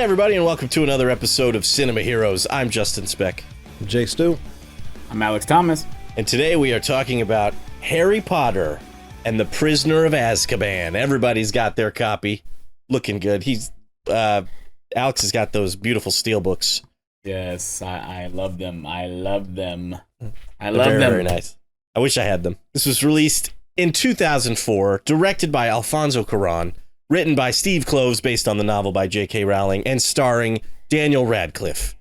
Hey everybody, and welcome to another episode of Cinema Heroes. I'm Justin Speck. I'm Jake Stu. I'm Alex Thomas. And today we are talking about Harry Potter and the Prisoner of Azkaban. Everybody's got their copy. Looking good. Alex has got those beautiful steel books. Yes, I love them. I love them. Very nice. I wish I had them. This was released in 2004, directed by Alfonso Cuarón, written by Steve Kloves based on the novel by J.K. Rowling, and starring Daniel Radcliffe,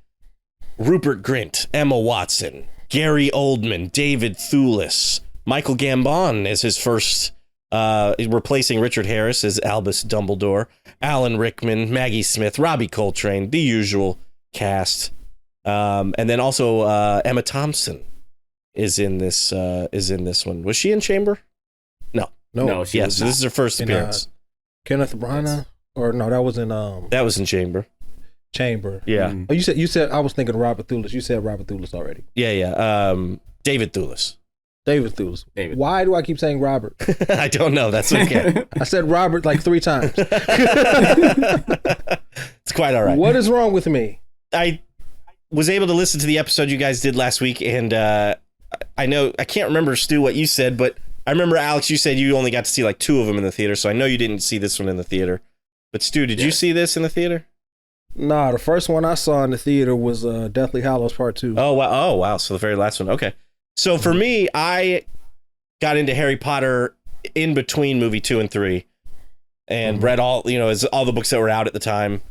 Rupert Grint, Emma Watson, Gary Oldman, David Thewlis, Michael Gambon as his first, replacing Richard Harris as Albus Dumbledore, Alan Rickman, Maggie Smith, Robbie Coltrane, the usual cast, and then also Emma Thompson is in this one. Was she in Chamber? No, she was not. This is her first appearance. Kenneth Branagh, or no, that was in Chamber. Chamber. Yeah. Oh, you said I was thinking Robert Thewlis. You said Robert Thewlis already. Yeah. David Thewlis. David. Why do I keep saying Robert? I don't know. That's okay. I said Robert like 3 times. It's quite all right. What is wrong with me? I was able to listen to the episode you guys did last week, and I can't remember, Stu, what you said, but I remember, Alex, you said you only got to see like 2 of them in the theater, so I know you didn't see this one in the theater. But Stu, did you see this in the theater? Nah, the first one I saw in the theater was Deathly Hallows Part 2. Oh, wow. So the very last one. Okay. So for me, I got into Harry Potter in between movie 2 and 3 and read all the books that were out at the time.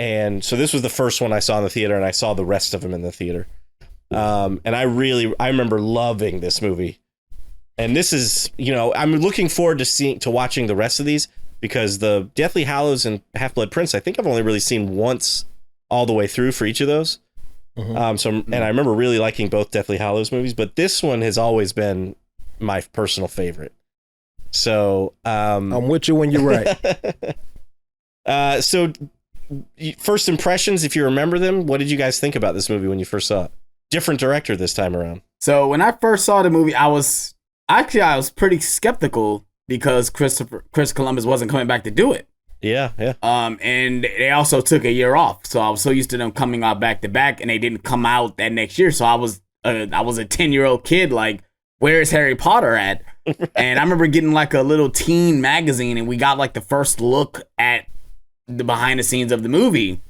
And so this was the first one I saw in the theater, and I saw the rest of them in the theater. And I remember loving this movie. And this is, I'm looking forward to watching the rest of these, because the Deathly Hallows and Half-Blood Prince, I think I've only really seen once all the way through for each of those. And I remember really liking both Deathly Hallows movies, but this one has always been my personal favorite. So I'm with you when you're right. So first impressions, if you remember them, what did you guys think about this movie when you first saw it? Different director this time around. So when I first saw the movie, I was pretty skeptical because Chris Columbus wasn't coming back to do it. Yeah. And they also took a year off, so I was so used to them coming out back to back, and they didn't come out that next year. So I was a 10-year-old kid, like, where's Harry Potter at? And I remember getting like a little teen magazine, and we got like the first look at the behind the scenes of the movie,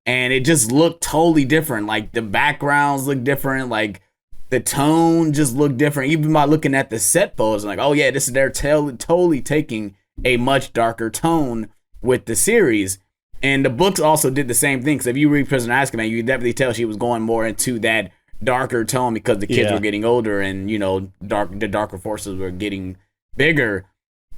and it just looked totally different. Like the backgrounds looked different, like the tone just looked different. Even by looking at the set photos, I'm like, oh yeah, they're totally taking a much darker tone with the series. And the books also did the same thing, because if you read Prisoner of Azkaban, you can definitely tell she was going more into that darker tone because the kids were getting older, and the darker forces were getting bigger.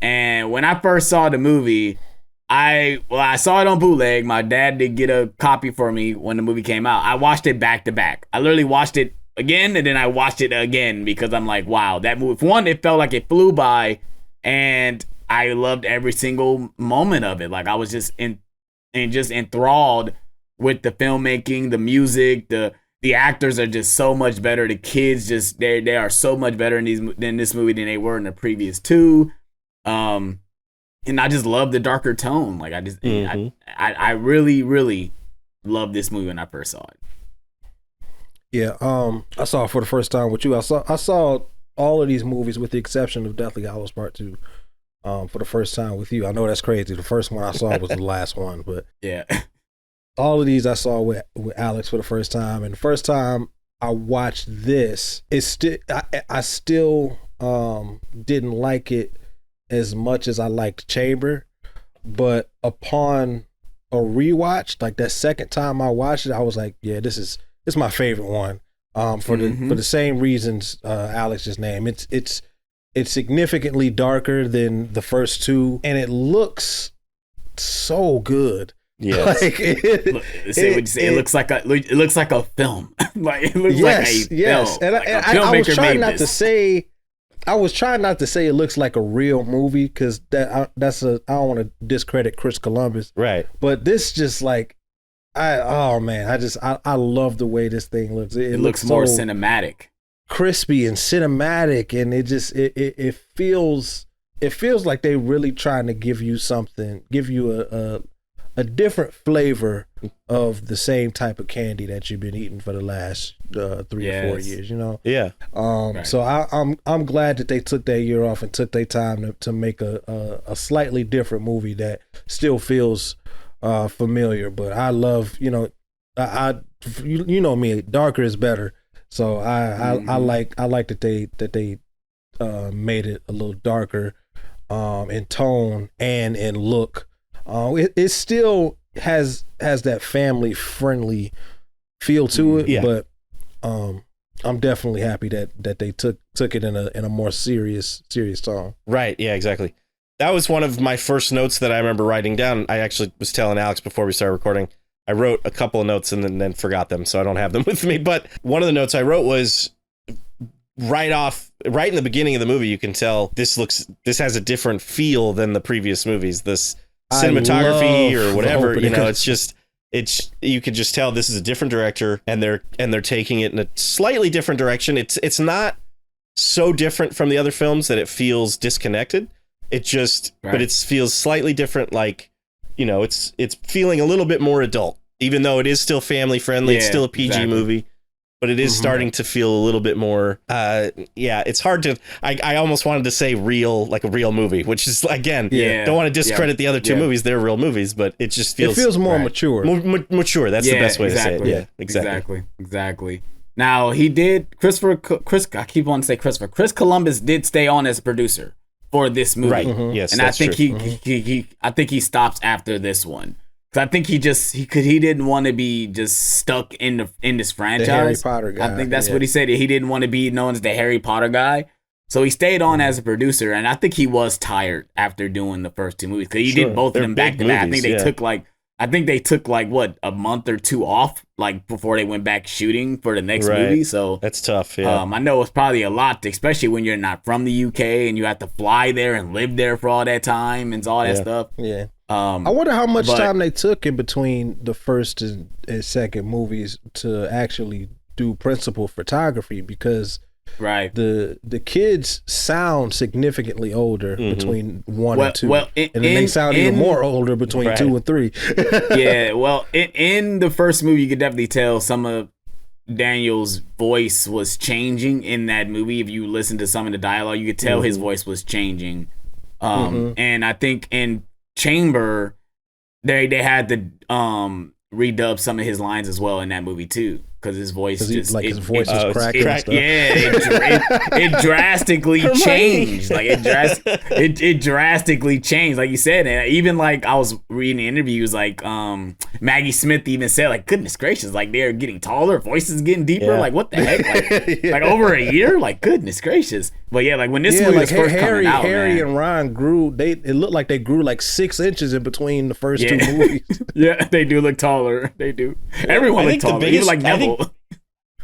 And when I first saw the movie, I saw it on bootleg. My dad did get a copy for me when the movie came out. I watched it back to back. I literally watched it again, and then I watched it again, because I'm like, wow, that movie, for one, it felt like it flew by, and I loved every single moment of it. Like, I was just enthralled with the filmmaking, the music, the actors are just so much better. The kids they are so much better in this movie than they were in the previous 2. And I just love the darker tone. Like, I really, really loved this movie when I first saw it. Yeah, I saw it for the first time with you. I saw all of these movies with the exception of Deathly Hallows Part 2 for the first time with you. I know that's crazy. The first one I saw was the last one, but yeah, all of these I saw with Alex for the first time. And the first time I watched this, I still didn't like it as much as I liked Chamber, but upon a rewatch, like that second time I watched it, I was like, yeah, it's my favorite one. For the same reasons Alex just named. It's significantly darker than the first 2, and it looks so good. Yeah, like it looks like a film. Like, it looks like a film. And like I was trying not to say. I was trying not to say it looks like a real movie, because I don't want to discredit Chris Columbus. Right. But this just like, I love the way this thing looks. It looks more so cinematic, crispy and cinematic, and it feels like they're really trying to give you something, give you a different flavor of the same type of candy that you've been eating for the last 3 or 4 years, you know? Yeah. Right. So I'm glad that they took that year off and took their time to make a slightly different movie that still feels familiar. But I love, you know, you know me, darker is better. So I like that they made it a little darker in tone and in look. It still has that family friendly feel to it, but I'm definitely happy that they took it in a more serious tone. Right. Yeah, exactly. That was one of my first notes that I remember writing down. I actually was telling Alex before we started recording, I wrote a couple of notes and then forgot them, so I don't have them with me. But one of the notes I wrote was right in the beginning of the movie, you can tell this has a different feel than the previous movies. This cinematography or whatever, you know, you can just tell this is a different director, and they're taking it in a slightly different direction. It's not so different from the other films that it feels disconnected. It just, but it feels slightly different. Like, you know, it's feeling a little bit more adult, even though it is still family friendly. It's still a PG movie, but it is starting to feel a little bit more. It's hard to. I almost wanted to say real, like a real movie, which is again, don't want to discredit the other two movies. They're real movies, but it just feels more mature. Mature. That's the best way to say it. Yeah, exactly. Now he did Chris Columbus did stay on as a producer for this movie, right? Yes, and I think he stops after this one. Cause I think he didn't want to be just stuck in this franchise. The Harry Potter guy. I think that's what he said. He didn't want to be known as the Harry Potter guy. So he stayed on as a producer, and I think he was tired after doing the first two movies because he did both of them back to back. I think they took what, a month or two off, like before they went back shooting for the next movie. So that's tough. Yeah. I know it's probably a lot, especially when you're not from the UK and you have to fly there and live there for all that time and all that stuff. Yeah. I wonder how much time they took in between the first and second movies to actually do principal photography, because the kids sound significantly older between 1 and 2, and then they sound even more older between 2 and 3. Yeah, well, in the first movie, you could definitely tell some of Daniel's voice was changing in that movie. If you listen to some of the dialogue, you could tell his voice was changing. And I think in Chamber, they had to redub some of his lines as well in that movie too, because his voice his voice was cracking. It drastically changed. Like it drastically changed. Like you said, and even like I was reading interviews, like Maggie Smith even said, like, goodness gracious, like they're getting taller, voices getting deeper. Like what the heck? Like over a year? Like goodness gracious. But yeah, like when this movie was first coming out, Harry and Ron grew. It looked like they grew like 6 inches in between the first two movies. Yeah, they do look taller. They do. Everyone looked taller. Even like Neville.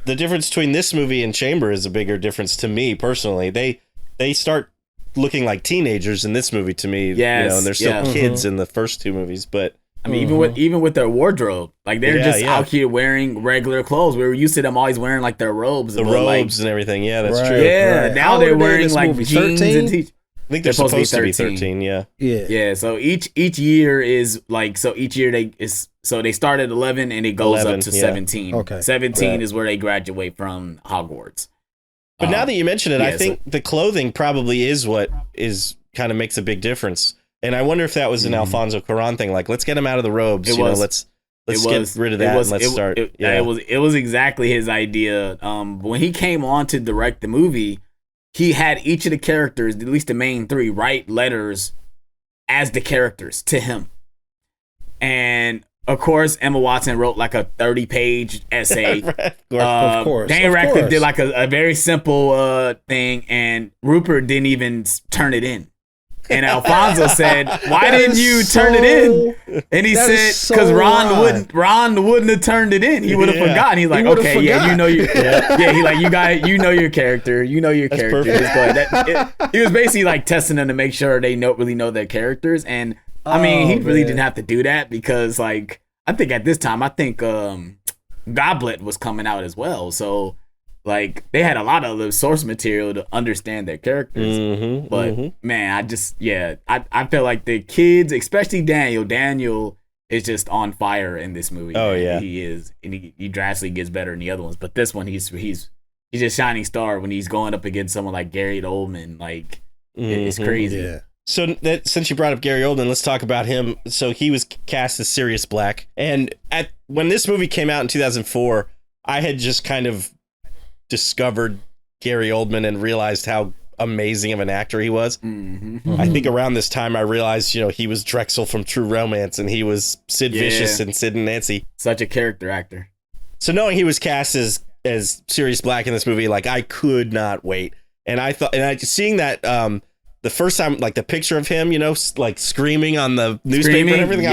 The difference between this movie and Chamber is a bigger difference to me personally. They start looking like teenagers in this movie to me. Yes, you know, and they're still kids in the first two movies, but I mean, even with their wardrobe, like they're just out here wearing regular clothes. We were used to them always wearing like their robes, and everything. Yeah, that's true. Yeah, now they're wearing like jeans 13? And t-shirts. I think they're supposed to be 13. Yeah. So each year is like, so each year they start at 11 and it goes up to 17. Okay. 17 is where they graduate from Hogwarts. But now that you mention it, I think the clothing probably is what kind of makes a big difference. And I wonder if that was an Alfonso Cuarón thing. Like, let's get him out of the robes. Let's get rid of that and let's start. It was exactly his idea. When he came on to direct the movie, he had each of the characters, at least the main 3, write letters as the characters to him. And of course, Emma Watson wrote like a 30-page essay. Of course. Daniel Radcliffe did like a very simple thing, and Rupert didn't even turn it in. And Alfonso said, "Why didn't you turn it in?" And he said, "Because Ron wouldn't have turned it in. He would have forgotten." He's like, "Okay, you know your He like, you know your character. You know your character." Just go ahead. He was basically like testing them to make sure they really know their characters. And I mean, he really didn't have to do that, because like I think at this time, Goblet was coming out as well, so. Like, they had a lot of the source material to understand their characters. But, man, I feel like the kids, especially Daniel is just on fire in this movie. Oh, man. yeah. He is, and he drastically gets better in the other ones. But this one, he's a shining star when he's going up against someone like Gary Oldman. Like, it's crazy. Yeah. So since you brought up Gary Oldman, let's talk about him. So he was cast as Sirius Black, and when this movie came out in 2004, I had just kind of discovered Gary Oldman and realized how amazing of an actor he was. I think around this time I realized, he was Drexel from True Romance, and he was Sid Vicious in Sid and Nancy. Such a character actor. So knowing he was cast as Sirius Black in this movie, like, I could not wait. And I thought, seeing that the first time, like the picture of him, like screaming on the newspaper and everything,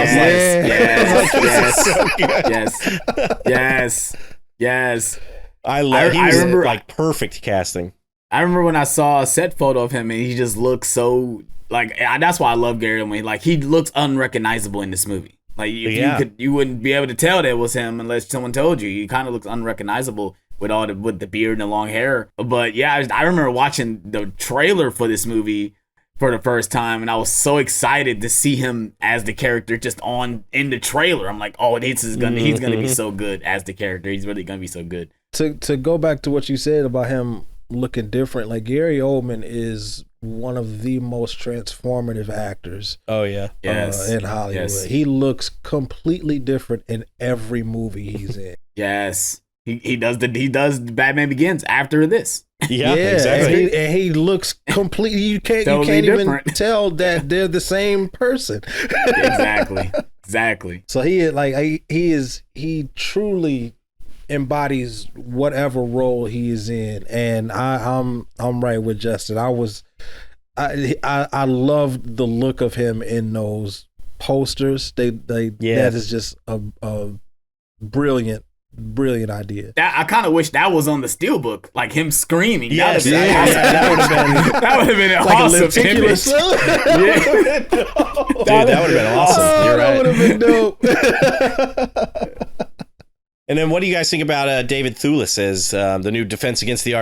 Yes. I remember, like, perfect casting. I remember when I saw a set photo of him, and he just looks so, like, that's why I love Gary Oldman. Like, he looks unrecognizable in this movie. Like, you wouldn't be able to tell that it was him unless someone told you. He kind of looks unrecognizable with the beard and the long hair. But yeah, I remember watching the trailer for this movie for the first time, and I was so excited to see him as the character just in the trailer. I'm like, oh, he's gonna be so good as the character. He's really gonna be so good. To go back to what you said about him looking different, like, Gary Oldman is one of the most transformative actors. Oh yeah, in Hollywood. Yes. He looks completely different in every movie he's in. Yes. He does Batman Begins after this. Yeah, exactly. And he looks completely. You can't even tell that they're the same person. Exactly. So he truly embodies whatever role he is in, and I'm right with Justin. I loved the look of him in those posters. That is just a brilliant idea. I kind of wish that was on the steelbook, like him screaming. Yes, that would have been an awesome image. Dude, that would have been awesome. You're right. That would have been dope. And then, what do you guys think about David Thewlis as the new Defense Against the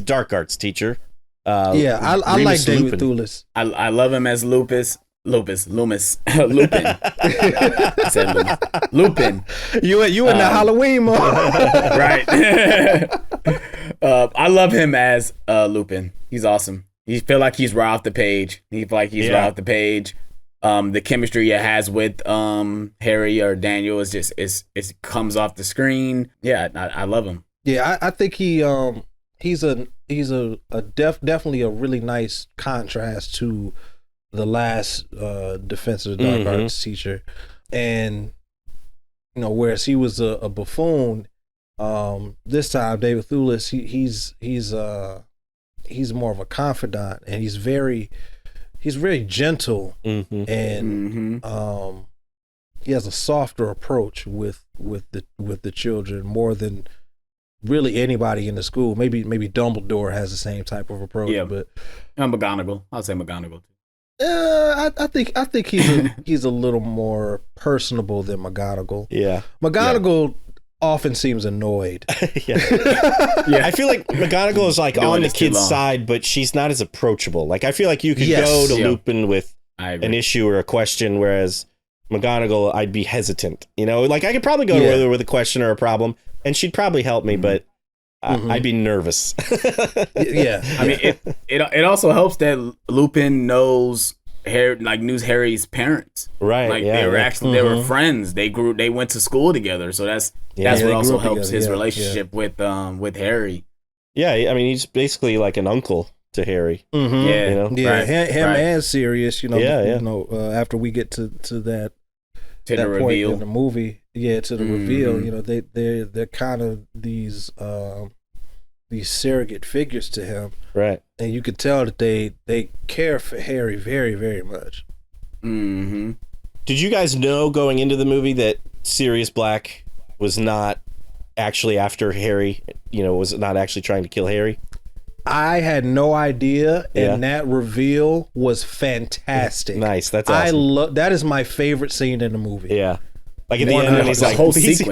Dark Arts teacher? I like David Thewlis. I love him as Loomis. Lupin. I said Loomis. Lupin. You in the Halloween mode. Right. I love him as Lupin. He's awesome. You feel like he's right off the page. Right off the page. The chemistry it has with Harry or Daniel is just it comes off the screen. Yeah, I love him. Yeah, I think he's definitely a really nice contrast to the last Defense of the Dark Arts teacher, and whereas he was a buffoon, this time David Thewlis he's more of a confidant, and he's very gentle, and he has a softer approach with the children more than really anybody in the school. Maybe Dumbledore has the same type of approach. Yeah, but McGonagall. I'll say McGonagall too. I think he's a little more personable than McGonagall. Yeah, McGonagall often seems annoyed. Yeah. I feel like McGonagall is like on the kid's side, but she's not as approachable. Like, I feel like you could go to Lupin with an issue or a question, whereas McGonagall, I'd be hesitant. Like, I could probably go to her with a question or a problem, and she'd probably help me, but I'd be nervous. Yeah, I mean, it also helps that Lupin knows Harry's parents. Right. Like, they were friends. They went to school together. So that's what also helps his relationship with Harry. Yeah, I mean, he's basically like an uncle to Harry. Him and Sirius. After we get to that the point reveal in the movie, to the reveal, they're kind of these surrogate figures to him, right? And you could tell that they care for Harry very, very much. Did you guys know going into the movie that Sirius Black was not actually after Harry? Was not actually trying to kill Harry? I had no idea, and that reveal was fantastic. Nice, that's awesome. That is my favorite scene in the movie. Yeah. Like, at the end, he's like,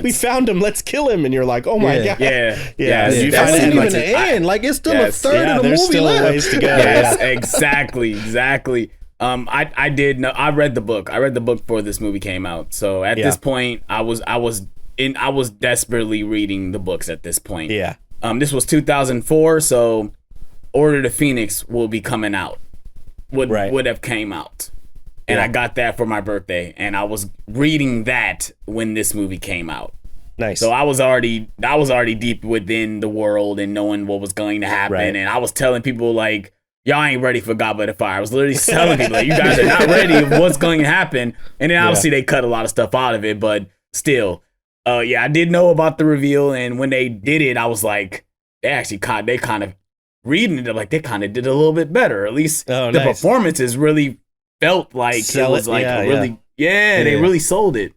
we found him, let's kill him. And you're like, oh my God. Yeah. You find it even the end. Like, it's still a third of the movie left. Ways to go. Yes, exactly. I did know. I read the book. I read the book before this movie came out. So at this point, I was desperately reading the books at this point. Yeah. This was 2004, so Order to Phoenix will be coming out. Would have came out. And I got that for my birthday, and I was reading that when this movie came out. Nice. So I was already deep within the world and knowing what was going to happen, and I was telling people like, y'all ain't ready for Goblet of Fire. I was literally telling people like, you guys are not ready of what's going to happen. And then obviously they cut a lot of stuff out of it, but still, I did know about the reveal, and when they did it, I was like, they kind of reading it like they kind of did a little bit better. At least the performances really felt like it was like they really sold it.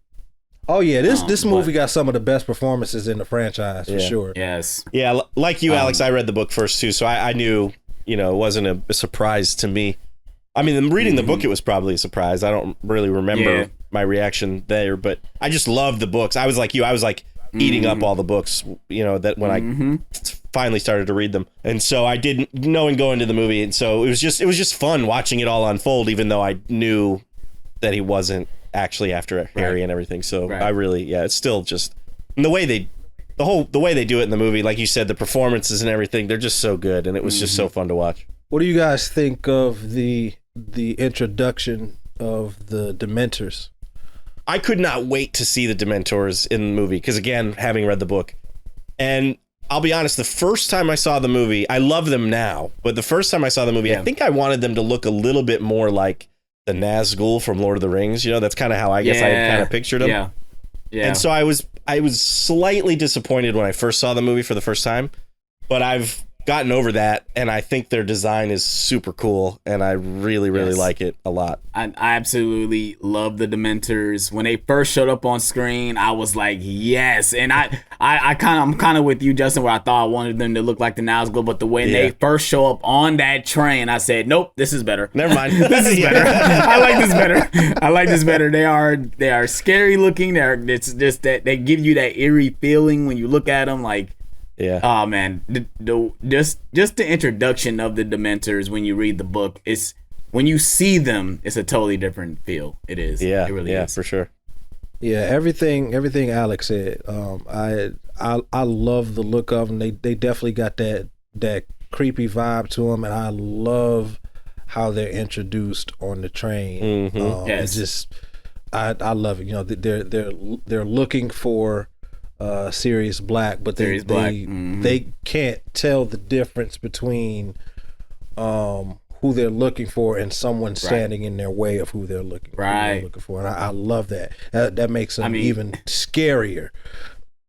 Oh yeah, this movie got some of the best performances in the franchise for sure. Yes. Yeah, like you, Alex, I read the book first too, so I knew, it wasn't a surprise to me. I mean, reading the book, it was probably a surprise. I don't really remember my reaction there, but I just loved the books. I was like you. I was like eating up all the books, that when I finally started to read them. And so I didn't know and go into the movie. And so it was just fun watching it all unfold, even though I knew that he wasn't actually after Harry and everything. So I really, it's still just the way they do it in the movie. Like you said, the performances and everything, they're just so good. And it was just so fun to watch. What do you guys think of the introduction of the dementors? I could not wait to see the dementors in the movie because, again, having read the book, and I'll be honest, the first time I saw the movie, I love them now, but the first time I saw the movie, I think I wanted them to look a little bit more like the Nazgul from Lord of the Rings. That's kind of how I guess I kind of pictured them. Yeah. And so I was slightly disappointed when I first saw the movie for the first time, but I've gotten over that, and I think their design is super cool, and I really like it a lot. I absolutely love the Dementors. When they first showed up on screen, I was like, yes. And I'm kind of with you, Justin, where I thought I wanted them to look like the Nazgul, but the way they first show up on that train, I said, nope, this is better. Never mind. This is better. I like this better. They are scary looking. It's just that they give you that eerie feeling when you look at them, like. Yeah. Oh man, just the introduction of the Dementors when you read the book, it's when you see them, it's a totally different feel. It is. Yeah. It really is for sure. Yeah, everything Alex said. I love the look of them. They definitely got that creepy vibe to them, and I love how they're introduced on the train. It's just I love it. They're looking for Sirius Black, but they can't tell the difference between who they're looking for and someone standing in their way of who they're looking for. And I love that. That makes them even scarier.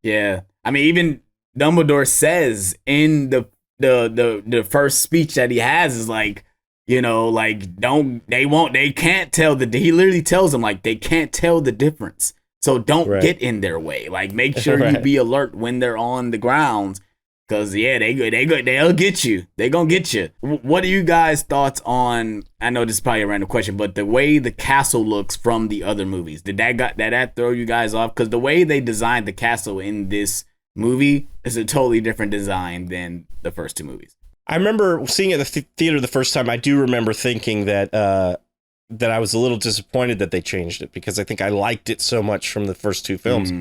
Yeah, I mean, even Dumbledore says in the first speech that he has is like, like they can't tell he literally tells them like they can't tell the difference. So don't get in their way. Like, make sure you be alert when they're on the grounds, because they'll get you. They gonna get you. What are you guys' thoughts on? I know this is probably a random question, but the way the castle looks from the other movies, did that throw you guys off? Because the way they designed the castle in this movie is a totally different design than the first two movies. I remember seeing it at the theater the first time. I do remember thinking that I was a little disappointed that they changed it, because I think I liked it so much from the first two films.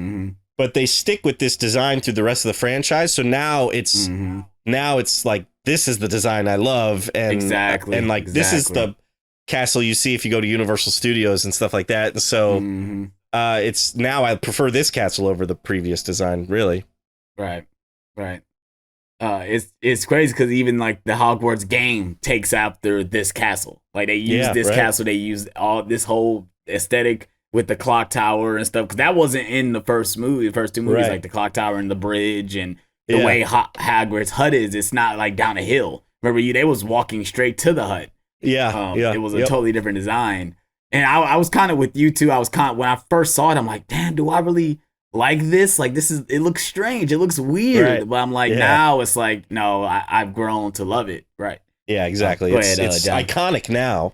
But they stick with this design through the rest of the franchise. So now it's like, this is the design I love. And this is the castle you see if you go to Universal Studios and stuff like that. And so it's now I prefer this castle over the previous design, really. Right. It's crazy because even like the Hogwarts game takes after this castle. Like they use this castle, they use all this whole aesthetic with the clock tower and stuff. Because that wasn't in the first two movies, like the clock tower and the bridge and the way Hagrid's hut is. It's not like down a hill. Remember, they was walking straight to the hut. It was a totally different design. And I was kind of with you too. When I first saw it, I'm like, damn, do I really like this? Like, it looks strange, it looks weird, but I'm like, now it's like, no, I've grown to love it. Exactly. It's iconic now,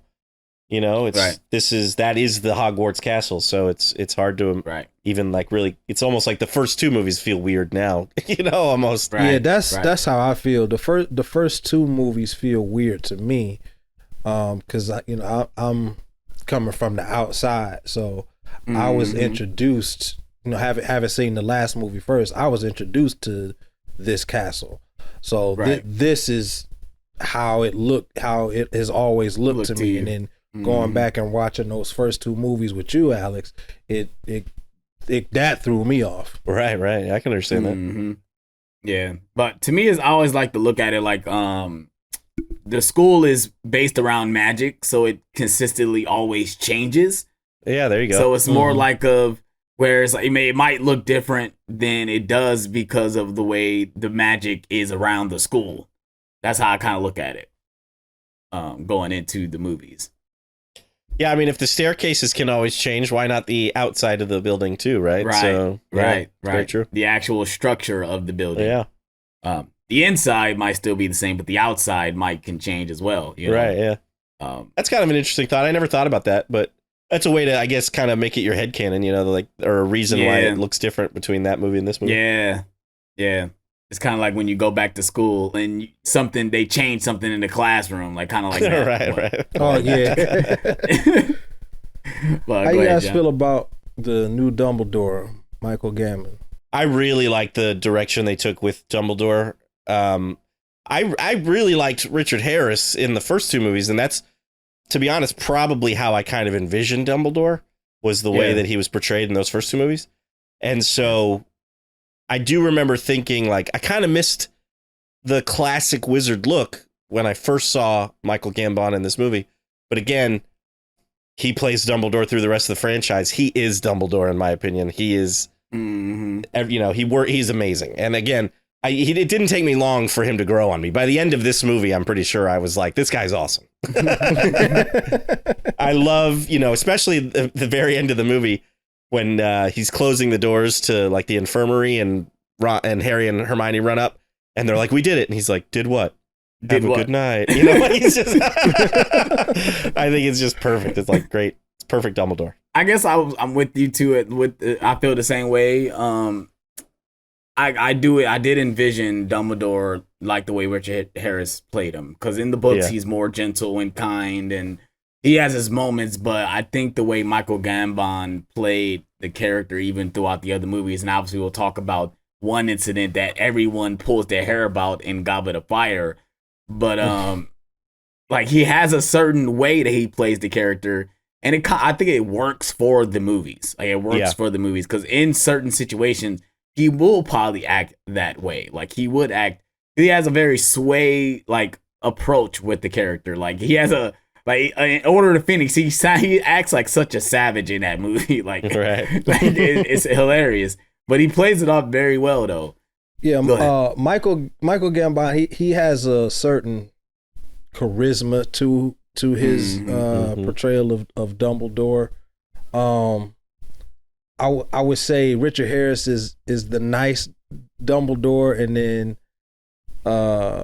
that is the Hogwarts castle, so it's hard to even like really, it's almost like the first two movies feel weird now. Almost. That's how I feel. The first two movies feel weird to me, because I'm coming from the outside, so I was introduced. Having seen the last movie first, I was introduced to this castle. So this is how it looked, how it has always looked to me. And then going back and watching those first two movies with you, Alex, it that threw me off. Right. I can understand that. Yeah, but to me, I always like to look at it like the school is based around magic, so it consistently always changes. Yeah, there you go. So it's more like whereas it might look different than it does because of the way the magic is around the school. That's how I kind of look at it going into the movies. Yeah, I mean, if the staircases can always change, why not the outside of the building too, right? Right, so, right. Very true. The actual structure of the building. Yeah. The inside might still be the same, but the outside can change as well. You know? Right, yeah. That's kind of an interesting thought. I never thought about that, but that's a way to, I guess, kind of make it your headcanon, or a reason why it looks different between that movie and this movie. Yeah. It's kind of like when you go back to school and they change something in the classroom, like kind of like that. Right. Oh, yeah. But how you guys feel about the new Dumbledore, Michael Gambon? I really like the direction they took with Dumbledore. I really liked Richard Harris in the first two movies, and that's, to be honest, probably how I kind of envisioned Dumbledore, was the way that he was portrayed in those first two movies. And so I do remember thinking, like, I kind of missed the classic wizard look when I first saw Michael Gambon in this movie. But again, he plays Dumbledore through the rest of the franchise. He is Dumbledore, in my opinion. He is, he's amazing. And again, it didn't take me long for him to grow on me. By the end of this movie, I'm pretty sure I was like, this guy's awesome. I love, especially the very end of the movie when he's closing the doors to like the infirmary and Harry and Hermione run up and they're like, we did it. And he's like, did what? Have a good night. He's just, I think it's just perfect. It's like great. It's perfect Dumbledore. I guess I'm with you too. I feel the same way. I did envision Dumbledore like the way Richard Harris played him, because in the books he's more gentle and kind and he has his moments, but I think the way Michael Gambon played the character even throughout the other movies, and obviously we'll talk about one incident that everyone pulls their hair about in Goblet of Fire, but like he has a certain way that he plays the character, and I think it works for the movies. Like it works for the movies, because in certain situations he will probably act that way. Like he has a very sway like approach with the character. Like he has in Order of the Phoenix, he acts like such a savage in that movie. Like, it's hilarious. But he plays it off very well, though. Yeah, Michael Gambon, he has a certain charisma to his portrayal of Dumbledore. I would say Richard Harris is the nice Dumbledore, and then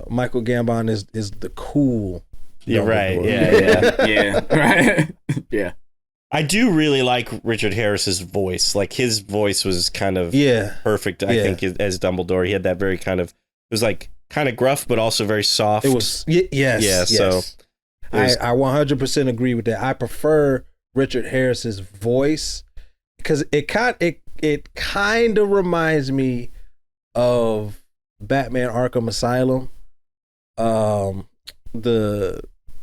Michael Gambon is the cool. You're right. Yeah. Right. Yeah. I do really like Richard Harris's voice. Like his voice was kind of perfect. I think as Dumbledore, he had that very kind of, it was like kind of gruff, but also very soft. It was yes. So I 100% agree with that. I prefer Richard Harris's voice because it kind of reminds me of Batman Arkham Asylum.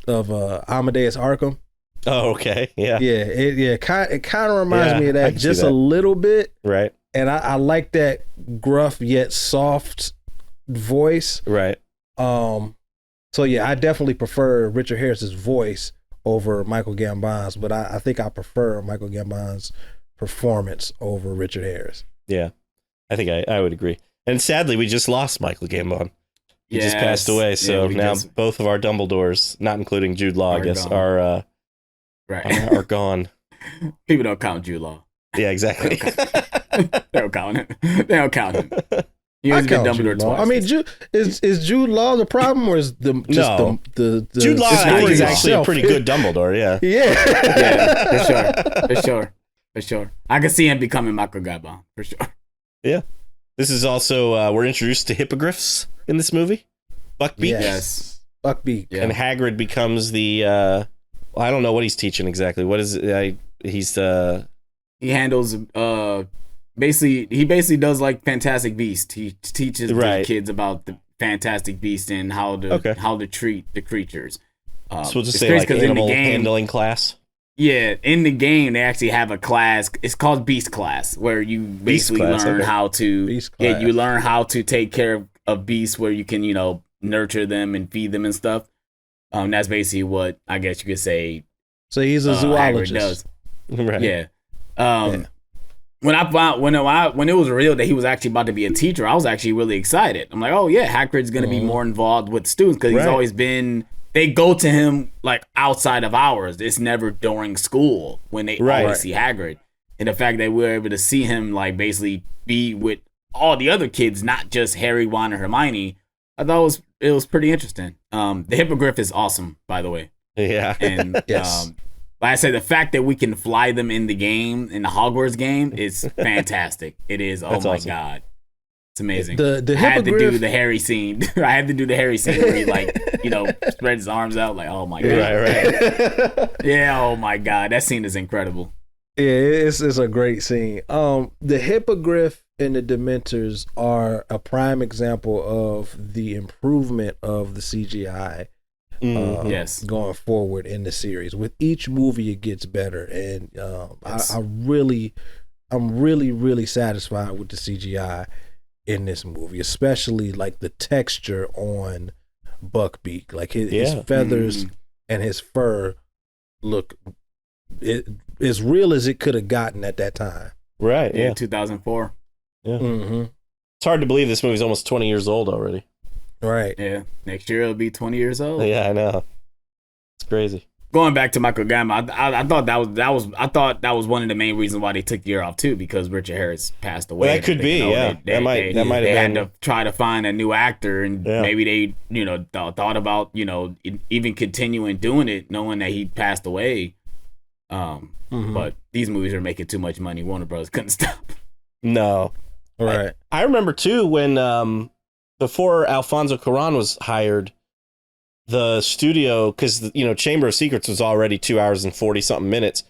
Amadeus Arkham. Oh, okay. Yeah. Yeah. It kind of reminds me of that just a little bit. Right. And I like that gruff yet soft voice. Right. So yeah, I definitely prefer Richard Harris's voice over Michael Gambon's, but I think I prefer Michael Gambon's performance over Richard Harris. Yeah. I think I would agree. And sadly, we just lost Michael Gambon. He just passed away, so now both of our Dumbledores, not including Jude Law, I guess, are gone. People don't count Jude Law. Yeah, exactly. They don't count him. They don't count him. He was been Dumbledore twice. I mean, is Jude Law the problem, or is the Jude Law is actually a pretty good Dumbledore? For sure. I can see him becoming Michael Gambon for sure. Yeah. This is also we're introduced to hippogriffs in this movie. Buckbeak. Yes. Buckbeak. Yeah. And Hagrid becomes the I don't know what he's teaching exactly. What is it? He handles basically does like Fantastic Beast. He teaches the kids about the Fantastic Beast and how to treat the creatures. So we'll just say like animal handling class. Yeah, in the game they actually have a class. It's called Beast Class, where you basically learn how to you learn how to take care of beasts, where you can nurture them and feed them and stuff. That's basically what I guess you could say. So he's a zoologist. Right. Yeah. When I found when it was real that he was actually about to be a teacher, I was actually really excited. I'm like, oh yeah, Hagrid's gonna be more involved with students because he's always been. They go to him like outside of hours. It's never during school when they always see Hagrid. And the fact that we were able to see him like basically be with all the other kids, not just Harry, Ron, and Hermione, I thought it was pretty interesting. The Hippogriff is awesome, by the way. Yeah. And yes. Like I said, the fact that we can fly them in the game, in the Hogwarts game, is fantastic. It is. That's awesome. God. It's amazing. The I had to do the Harry scene. I had to do the Harry scene where he spreads his arms out like, oh my God. Right. Yeah, oh my God. That scene is incredible. Yeah, it's a great scene. The Hippogriff and the Dementors are a prime example of the improvement of the CGI going forward in the series. With each movie it gets better, and I'm really satisfied with the CGI in this movie, especially like the texture on Buckbeak, like his feathers and his fur look as real as it could have gotten at that time. Right. Yeah. 2004. Yeah. Mm-hmm. It's hard to believe this movie's almost 20 years old already. Right. Yeah. Next year it'll be 20 years old. Yeah, I know. It's crazy. Going back to Michael Gambon, I thought that was one of the main reasons why they took the year off too, because Richard Harris passed away. Well, that could be, yeah. That might have been. They had to try to find a new actor, and maybe they, thought about, even continuing doing it, knowing that he passed away. But these movies are making too much money. Warner Bros. Couldn't stop. No. Right. I remember too when before Alfonso Cuarón was hired, the studio, because Chamber of Secrets was already 2 hours and 40 something minutes,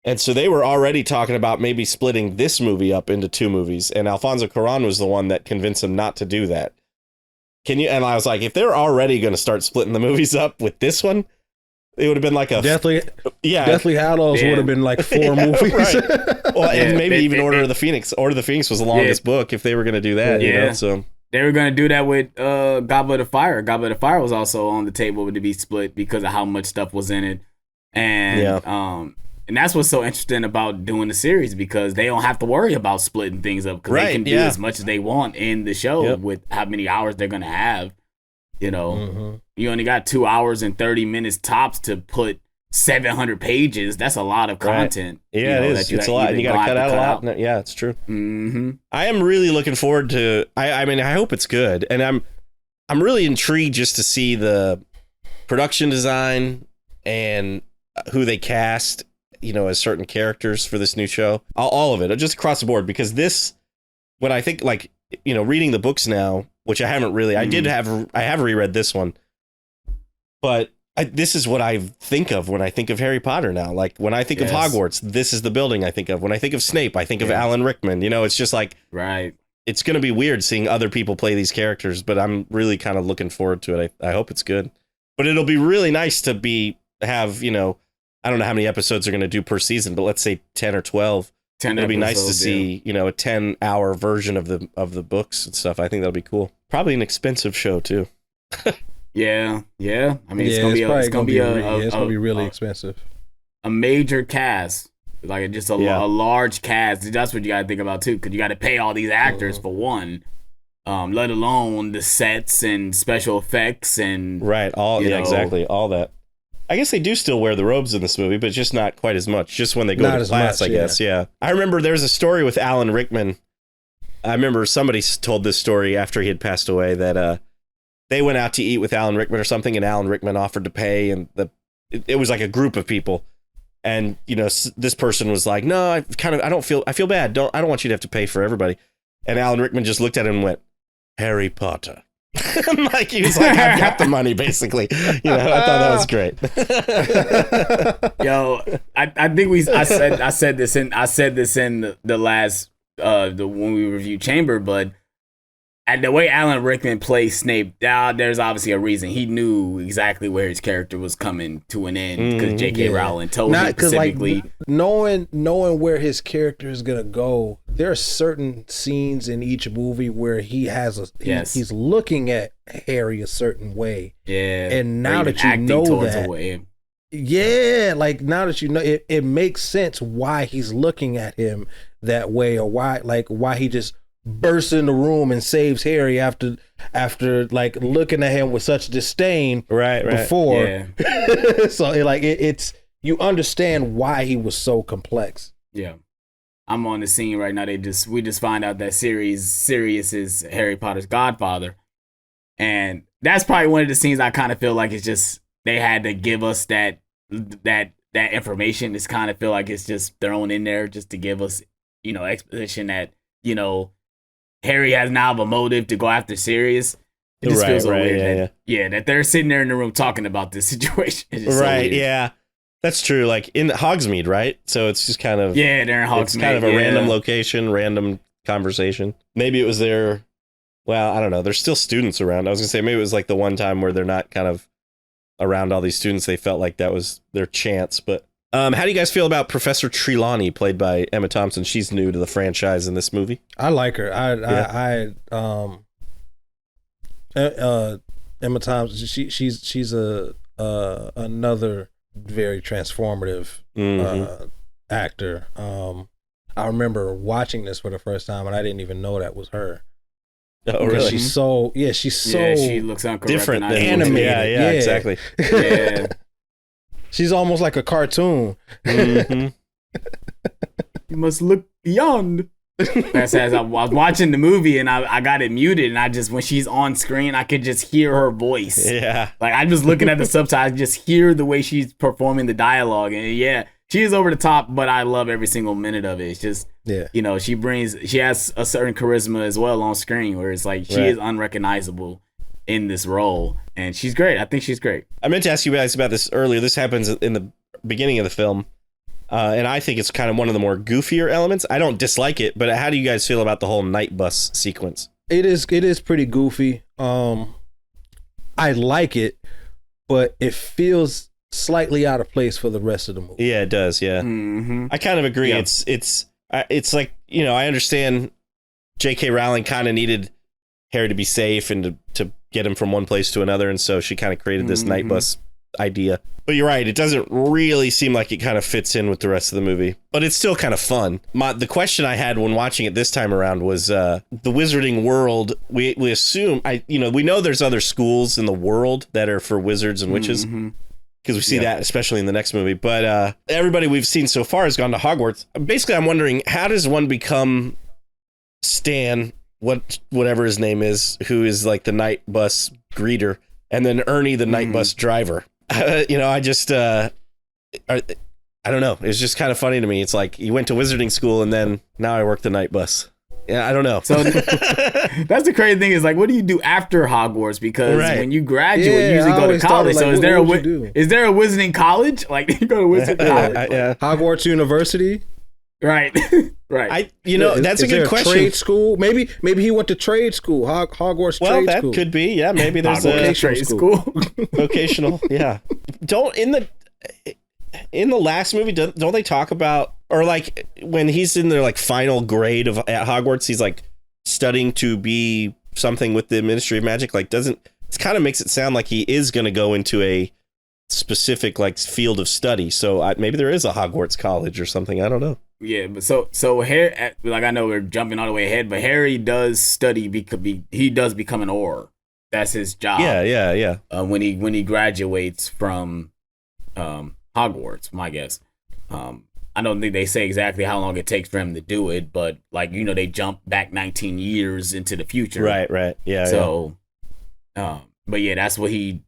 and so they were already talking about maybe splitting this movie up into two movies, and Alfonso Cuarón was the one that convinced them not to do that. And I was like, if they're already going to start splitting the movies up with this one, it would have been like a Deathly Hallows would have been like 4 movies. Right. Well, and maybe even Order of the Phoenix. Order of the Phoenix was the longest book if they were going to do that. So they were going to do that with Goblet of Fire. Goblet of Fire was also on the table to be split because of how much stuff was in it. And and that's what's so interesting about doing the series, because they don't have to worry about splitting things up, because they can do as much as they want in the show with how many hours they're going to have. You only got 2 hours and 30 minutes tops to put 700 pages. That's a lot of content. Right. Yeah, it is. It's a lot. And you got to cut out a lot. No, yeah, it's true. Mm-hmm. I am really looking forward to. I mean, I hope it's good, and I'm really intrigued just to see the production design and who they cast, as certain characters for this new show. All of it, just across the board, because this, when I think reading the books now, which I haven't really, I have reread this one, but this is what I think of when I think of Harry Potter now. Like when I think of Hogwarts, this is the building I think of. When I think of Snape, I think of Alan Rickman. It's just like, it's going to be weird seeing other people play these characters, but I'm really kind of looking forward to it. I hope it's good, but it'll be really nice to have, I don't know how many episodes they're going to do per season, but let's say 10 or 12. It'll be nice to see, a 10-hour version of the books and stuff. I think that'll be cool. Probably an expensive show too. Yeah. I mean, it's gonna be really expensive. A major cast, like just a large cast. That's what you gotta think about too, because you got to pay all these actors for one. Let alone the sets and special effects and exactly, all that. I guess they do still wear the robes in this movie, but just not quite as much. Just when they go to class, I guess. Yeah. I remember there's a story with Alan Rickman. I remember somebody told this story after he had passed away, that they went out to eat with Alan Rickman or something, and Alan Rickman offered to pay, and it was like a group of people, and this person was like, "No, I feel bad. I don't want you to have to pay for everybody." And Alan Rickman just looked at him and went, "Harry Potter." Like he was like, I've got the money, basically. I thought that was great. Yo, I think I said this in the last when we reviewed Chamber, but and the way Alan Rickman plays Snape, there's obviously a reason. He knew exactly where his character was coming to an end because J.K. Rowling told him specifically. Like, knowing where his character is gonna go, there are certain scenes in each movie where he has he's looking at Harry a certain way. Yeah, and now that you know that, yeah, like now that you know, it makes sense why he's looking at him that way, or why he just bursts in the room and saves Harry after like looking at him with such disdain before. Yeah. So it's you understand why he was so complex. Yeah. I'm on the scene right now. We just find out that Sirius is Harry Potter's godfather. And that's probably one of the scenes I kind of feel like it's just they had to give us that information. It's kind of feel like it's just thrown in there just to give us, exposition that, Harry has now a motive to go after Sirius. It just feels so weird that they're sitting there in the room talking about this situation. Right, yeah. That's true. Like in Hogsmeade, right? So it's just kind of... Yeah, they're in Hogsmeade. It's kind of a random location, random conversation. Maybe it was their... Well, I don't know. There's still students around. I was going to say, maybe it was like the one time where they're not kind of around all these students. They felt like that was their chance, but... how do you guys feel about Professor Trelawney, played by Emma Thompson? She's new to the franchise in this movie. I like her. Emma Thompson. She's another very transformative actor. I remember watching this for the first time, and I didn't even know that was her. Oh, really? She's so she looks different, animated. Yeah, exactly. Yeah. She's almost like a cartoon. Mm-hmm. You must look beyond. As I was watching the movie and I got it muted, and when she's on screen, I could just hear her voice. Yeah. Like I'm just looking at the subtitles, just hear the way she's performing the dialogue. And yeah, she is over the top, but I love every single minute of it. It's just, she has a certain charisma as well on screen where it's like she is unrecognizable in this role, and she's great. I think she's great. I meant to ask you guys about this earlier. This happens in the beginning of the film, and I think it's kind of one of the more goofier elements. I don't dislike it, but how do you guys feel about the whole night bus sequence? It is pretty goofy. I like it, but it feels slightly out of place for the rest of the movie. Yeah, it does. Yeah, I kind of agree. Yep. It's like, I understand J.K. Rowling kind of needed Harry to be safe and to get him from one place to another, and so she kind of created this night bus idea. But you're right, it doesn't really seem like it kind of fits in with the rest of the movie, but it's still kind of fun. The question I had when watching it this time around was the wizarding world. We assume we know there's other schools in the world that are for wizards and witches, because we see that especially in the next movie. But everybody we've seen so far has gone to Hogwarts. Basically, I'm wondering, how does one become Stan, whatever his name is, who is like the night bus greeter, and then Ernie, the night bus driver? I just I don't know. It's just kind of funny to me. It's like you went to wizarding school and then now I work the night bus. Yeah, I don't know. So that's the crazy thing is, like, what do you do after Hogwarts? Because when you graduate, you usually go to college. So is there a wizarding college? Like, you go to wizarding college? Hogwarts University? Right. Right. That's a good question. Trade school? Maybe he went to trade school. Hogwarts trade school. Well, that could be. Yeah, maybe there's a trade school. Vocational. Yeah. In the last movie, don't they talk about, or like when he's in their like final grade at Hogwarts, he's like studying to be something with the Ministry of Magic. Like, it kind of makes it sound like he is going to go into a specific like field of study. So maybe there is a Hogwarts college or something. I don't know. Yeah, but so Harry, like, I know we're jumping all the way ahead, but Harry does study he does become an Auror. That's his job. Yeah. When he graduates from Hogwarts, my guess. I don't think they say exactly how long it takes for him to do it, but like, they jump back 19 years into the future. Right. Yeah. So, but yeah, that's what he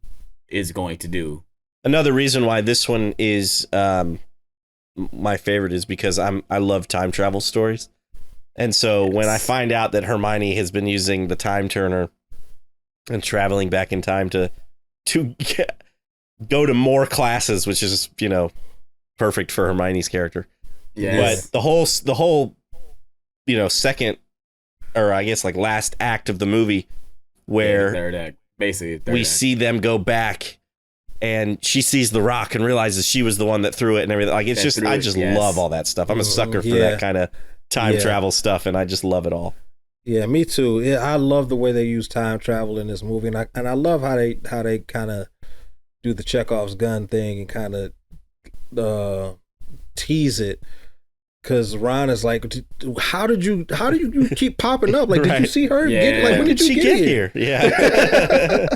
is going to do. Another reason why this one is my favorite is because I love time travel stories. And so when I find out that Hermione has been using the time turner and traveling back in time to go to more classes, which is, you know, perfect for Hermione's character. Yes. But the whole, you know, second, or I guess like last act of the movie, where third act, basically third we act. see them go back, and she sees the rock and realizes she was the one that threw it and everything. Like, it's That just, threw I it, just yes. love all that stuff. I'm a sucker for Yeah. that kind of time Yeah. travel stuff, and I just love it all. Yeah, me too. Yeah, I love the way they use time travel in this movie, and I love how they kind of do the Chekhov's gun thing and kind of tease it. Because Ron is like, how did you keep popping up? Like, did you Right. see her? Yeah. Like, when did you She get here? Yeah.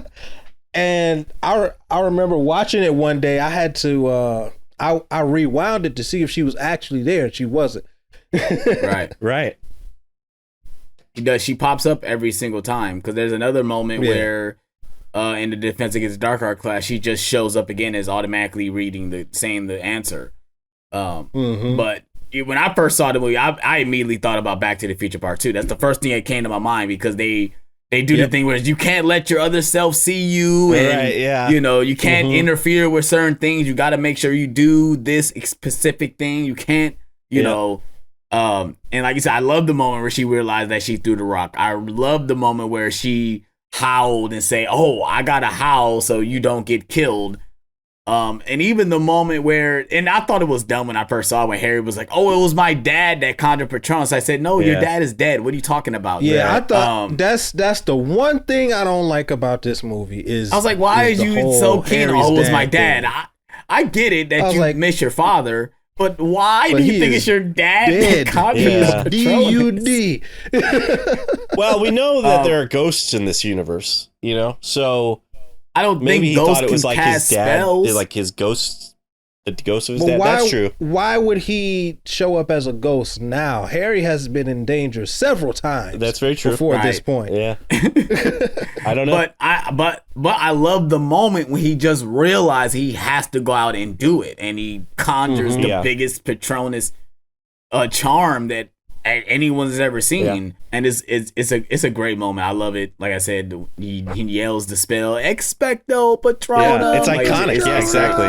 And I remember watching it one day. I had to I rewound it to see if she was actually there, and she wasn't. Right. Right. She pops up every single time, because there's another moment where in the Defense Against Dark Art class, she just shows up again as automatically saying the answer. But when I first saw the movie, I immediately thought about Back to the Future Part 2. That's the first thing that came to my mind, because they do the thing where you can't let your other self see you, and Right, yeah. you know, you can't interfere with certain things. You got to make sure you do this specific thing. You can't, you know. And like you said, I love the moment where she realized that she threw the rock. I love the moment where she howled and say, "Oh, I gotta howl so you don't get killed." And even the moment where, and I thought it was dumb when I first saw it, when Harry was like, "Oh, it was my dad that conjured Patronus." I said, "No, your dad is dead. What are you talking about?" Yeah, I thought that's the one thing I don't like about this movie is I was like, "Why is the you whole so keen? Harry's Oh, it was my thing. dad." I get it that you like, miss your father, but why do you he think is it's your dad dead. that conjured Yeah. Patronus? D-U-D. Well, we know that there are ghosts in this universe, you know, so I don't maybe think he ghosts thought it was can like cast his dad, spells. like his ghost, the ghost of his But dad. That's true. Why would he show up as a ghost now? Harry has been in danger several times. That's very true. Before this Right. point. Yeah. I don't know. But I love the moment when he just realized he has to go out and do it, and he conjures the Yeah. biggest Patronus charm that anyone's ever seen, and it's a great moment. I love it. Like I said, he yells the spell "Expecto Patronum." Yeah, it's Like, iconic. Yeah, exactly.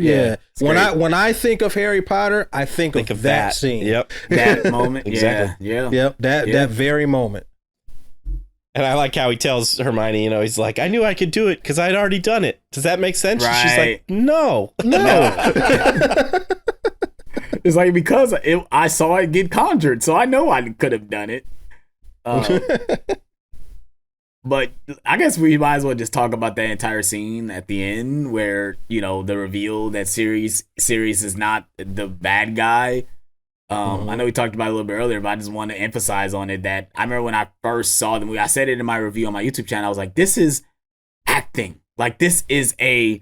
Yeah. it's When great. I think of Harry Potter, I think of that scene. Yep. that moment. Exactly. Yeah. Yep. That very moment. And I like how he tells Hermione, you know, he's like, I knew I could do it because I'd already done it. Does that make sense? And she's Right. like, no. It's like, because I saw it get conjured, so I know I could have done it. But I guess we might as well just talk about that entire scene at the end, where, you know, the reveal that Sirius is not the bad guy. I know we talked about it a little bit earlier, but I just want to emphasize on it that I remember when I first saw the movie, I said it in my review on my YouTube channel. I was like, this is acting. Like, this is a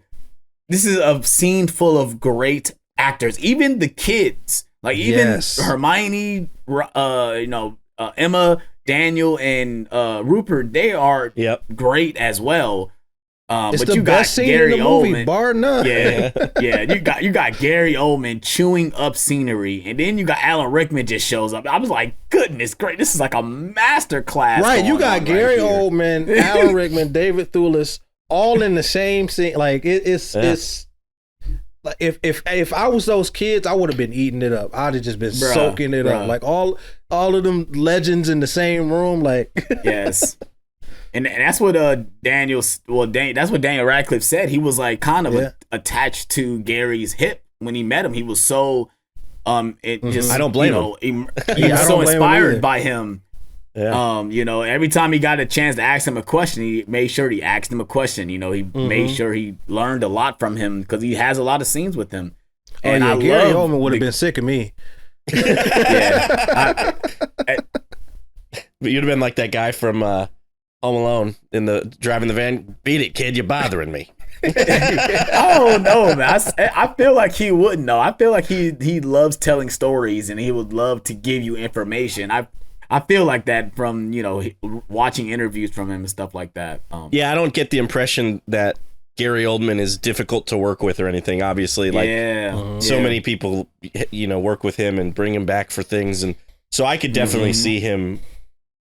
scene full of great actors, even the kids, like even Yes. Hermione, Emma, Daniel, and Rupert. They are great as well. It's But the you best got scene Gary in the movie, Oldman. bar none. Yeah. You got Gary Oldman chewing up scenery, and then you got Alan Rickman just shows up. I was like, goodness great, this is like a master class. Right, you going got on Gary right here. Oldman, Alan Rickman, David Thewlis, all in the same scene. Like it's like if I was those kids, I would have been eating it up. I'd have just been soaking it up. Like all of them legends in the same room. Like Yes. And that's what that's what Daniel Radcliffe said. He was like kind of attached to Gary's hip when he met him. He was so just I don't blame him. He was I so don't blame him inspired either. by him. Yeah. Every time he got a chance to ask him a question, he made sure he asked him a question. He made sure he learned a lot from him, because he has a lot of scenes with him. And I Gary love Oldman would have been sick of me. Yeah. But you'd have been like that guy from Home Alone in the driving the van. Beat it, kid. You're bothering me. Oh no, man! I feel like he wouldn't know. I feel like he loves telling stories, and he would love to give you information. I feel like that from watching interviews from him and stuff like that. Yeah, I don't get the impression that Gary Oldman is difficult to work with or anything. Obviously, like so many people, work with him and bring him back for things, and so I could definitely see him.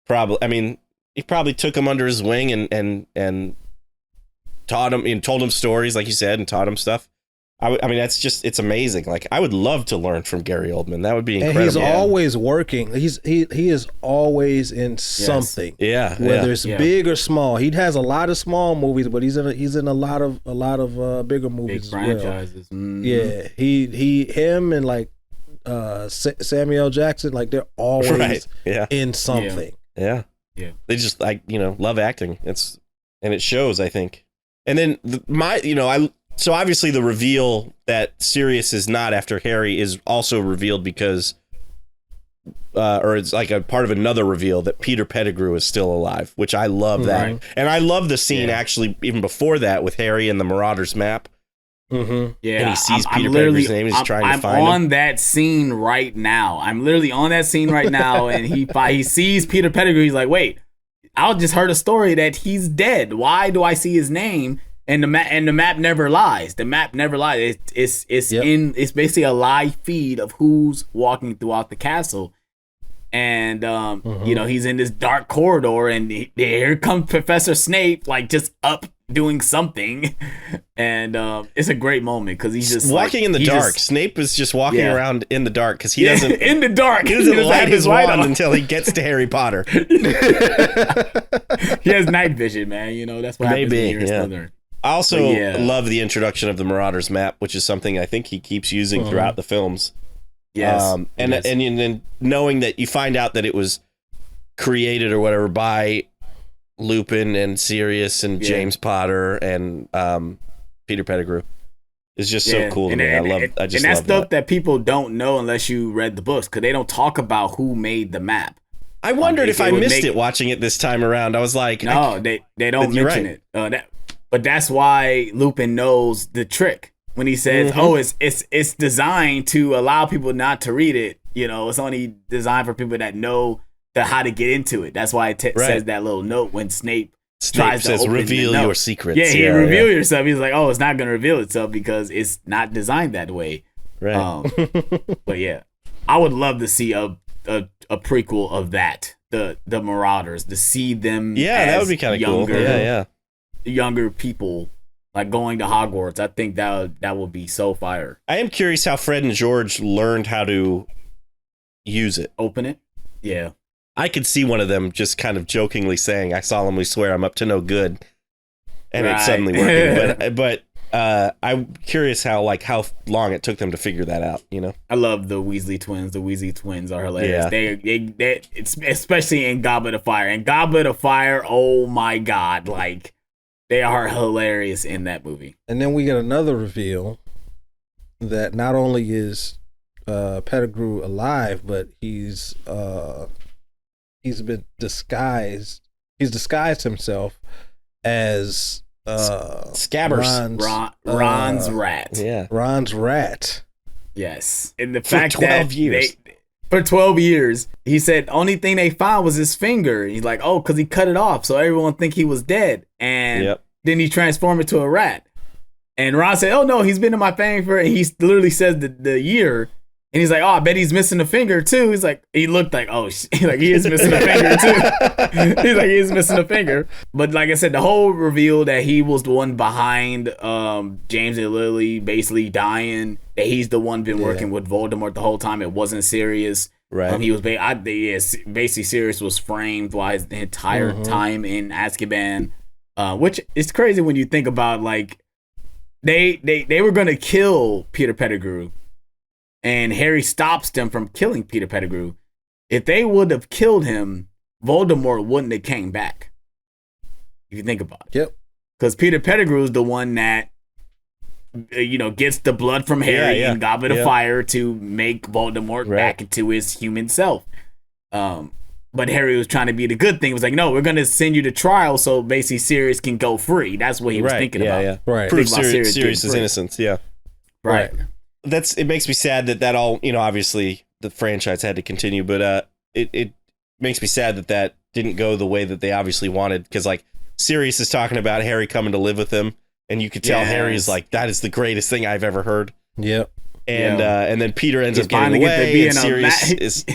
Probably, I mean, he probably took him under his wing and taught him and told him stories, like you said, and taught him stuff. I mean, that's just, it's amazing. Like, I would love to learn from Gary Oldman. That would be incredible. And he's always working. He is always in something. Yeah. Whether it's big or small. He has a lot of small movies, but he's in a lot of bigger movies big as franchises. well. Mm-hmm. Yeah. Him and like Samuel L. Jackson, like they're always in something. Yeah. They just, like, love acting. And it shows, I think. And then so obviously the reveal that Sirius is not after Harry is also revealed because, or it's like a part of another reveal that Peter Pettigrew is still alive, which I love that. Right. And I love the scene actually even before that with Harry and the Marauders map. Mm-hmm. Yeah, and he sees Peter Pettigrew's name and he's trying to find him. I'm on that scene right now. I'm literally on that scene right now, and he sees Peter Pettigrew. He's like, wait, I just heard a story that he's dead. Why do I see his name? And the map never lies. The map never lies. It's basically a live feed of who's walking throughout the castle. And he's in this dark corridor, and here comes Professor Snape, like just up doing something, and it's a great moment because he's just walking in the dark. Snape is just walking around in the dark because he doesn't in the dark. He doesn't light his wand until he gets to Harry Potter. He has night vision, man. That's what happens when you're in Slytherin. I also love the introduction of the Marauders map, which is something I think he keeps using throughout the films. Yes, and then knowing that you find out that it was created or whatever by Lupin and Sirius and James Potter and Peter Pettigrew is just so cool to me. I love that's stuff that people don't know unless you read the books, because they don't talk about who made the map. I wondered if I missed it watching it this time around. I was like, no, they don't mention it. But that's why Lupin knows the trick when he says, it's designed to allow people not to read it. It's only designed for people that know how to get into it. That's why it says that little note when Snape tries to open reveal the note. Your secrets. Yeah, reveal yourself. He's like, it's not going to reveal itself because it's not designed that way. Right. But yeah, I would love to see a prequel of that, the Marauders, to see them. Yeah, that would be kind of cool. Yeah. Younger people like going to Hogwarts. I think that would be so fire. I am curious how Fred and George learned how to use it. Open it. Yeah. I could see one of them just kind of jokingly saying, "I solemnly swear I'm up to no good," and it's suddenly working. but I'm curious how long it took them to figure that out. I love the Weasley twins. The Weasley twins are hilarious. They especially in Goblet of Fire. And Goblet of Fire, oh my god, like they are hilarious in that movie. And then we get another reveal that not only is Pettigrew alive, but he's been disguised. He's disguised himself as Scabbers. Ron's rat. Yeah. Ron's rat. Yes. And the For fact 12 that years. For 12 years, he said only thing they found was his finger. He's like, because he cut it off, so everyone think he was dead. And then he transformed into a rat. And Ron said, no, he's been in my finger. And he literally says the year. And he's like, I bet he's missing a finger too. He's like, he looked like, like he is missing a finger too. He's like, he is missing a finger. But like I said, the whole reveal that he was the one behind James and Lily basically dying, that he's the one been working with Voldemort the whole time. It wasn't Sirius. Right. He was basically Sirius was framed while his entire time in Azkaban, which is crazy when you think about like they were gonna kill Peter Pettigrew. And Harry stops them from killing Peter Pettigrew. If they would have killed him, Voldemort wouldn't have came back. If you think about it. Yep. Because Peter Pettigrew is the one that, gets the blood from Harry and Goblet of Fire to make Voldemort back into his human self. But Harry was trying to be the good thing. He was like, no, we're going to send you to trial so basically Sirius can go free. That's what he was thinking about. Yeah. Right. Prove Sirius's innocence. Yeah. Right. It makes me sad that all, obviously the franchise had to continue, but it makes me sad that didn't go the way that they obviously wanted, because like Sirius is talking about Harry coming to live with him, and you could tell Harry's like, that is the greatest thing I've ever heard. Yep. And then Peter ends up getting away, and Sirius is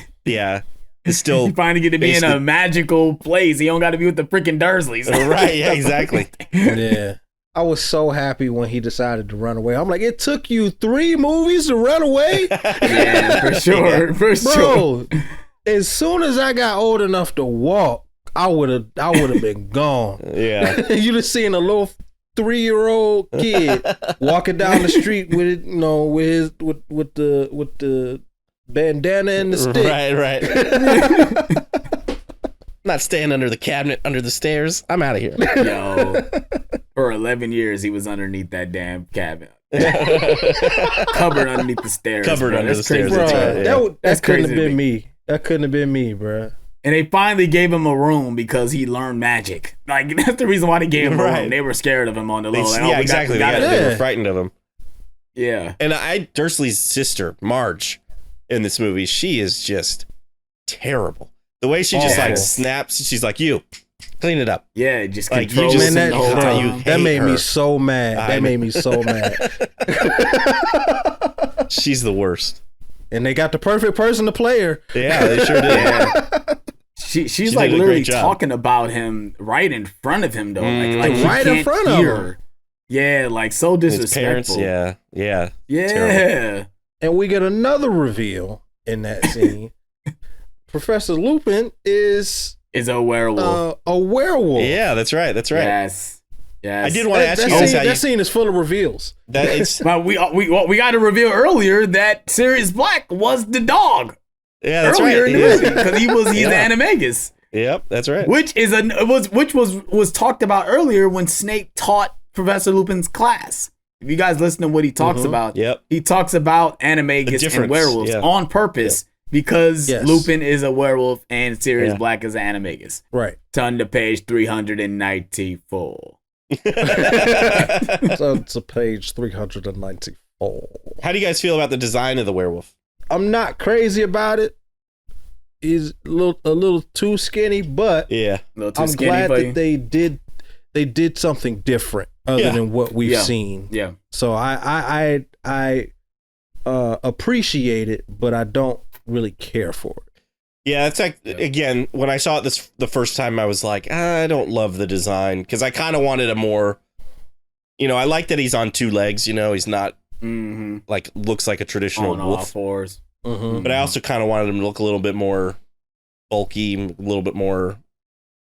is still He finally get to be in a magical place. He don't got to be with the freaking Dursleys. Right, yeah, exactly. Yeah. I was so happy when he decided to run away. I'm like, it took you 3 movies to run away? Yeah, for sure. For sure. Bro, as soon as I got old enough to walk, I would have been gone. Yeah. You'd have seen a little 3-year-old kid walking down the street with it, you know, with the bandana and the stick. Right. Not staying under the cabinet, under the stairs. I'm out of here. Yo, for 11 years, he was underneath that damn cabinet. Covered underneath the stairs. Covered under the stairs. Bro, That's right. Yeah. that couldn't have crazy been me. That couldn't have been me, bro. And they finally gave him a room because he learned magic. Like, that's the reason why they gave him a room. They were scared of him on the low. Like, yeah, exactly. They were frightened of him. Yeah. And Dursley's sister, Marge, in this movie, she is just terrible. The way she just like snaps, she's like, you, clean it up. Yeah, just like, controlling the whole time. That made me so mad. That made me so mad. She's the worst. And they got the perfect person to play her. Yeah, they sure did. Yeah. She's like literally talking about him right in front of him though. Like right in front of him. Yeah, like so disrespectful. His parents, yeah. Yeah. Terrible. And we get another reveal in that scene. Professor Lupin is a werewolf. A werewolf. Yeah, that's right. Yes. I did want to ask you guys that scene is full of reveals. That it's well, we got to reveal earlier that Sirius Black was the dog. Yeah, that's earlier right. in the movie because he's the Animagus. Yep, that's right. Which was talked about earlier when Snape taught Professor Lupin's class. If you guys listen to what he talks about, he talks about Animagus and werewolves on purpose because Lupin is a werewolf and Sirius Black is an Animagus. Right. Turn to page 394. So it's a page 394. How do you guys feel about the design of the werewolf? I'm not crazy about it. He's a little too skinny, but I'm glad that they did something different other than what we've seen. Yeah. So I appreciate it, but I don't really care for it. Yeah, it's like again, when I saw it the first time, I was like, I don't love the design because I kind of wanted a more, I like that he's on 2 legs. He's not like looks like a traditional wolf. All fours. Mm-hmm. But I also kind of wanted him to look a little bit more bulky, a little bit more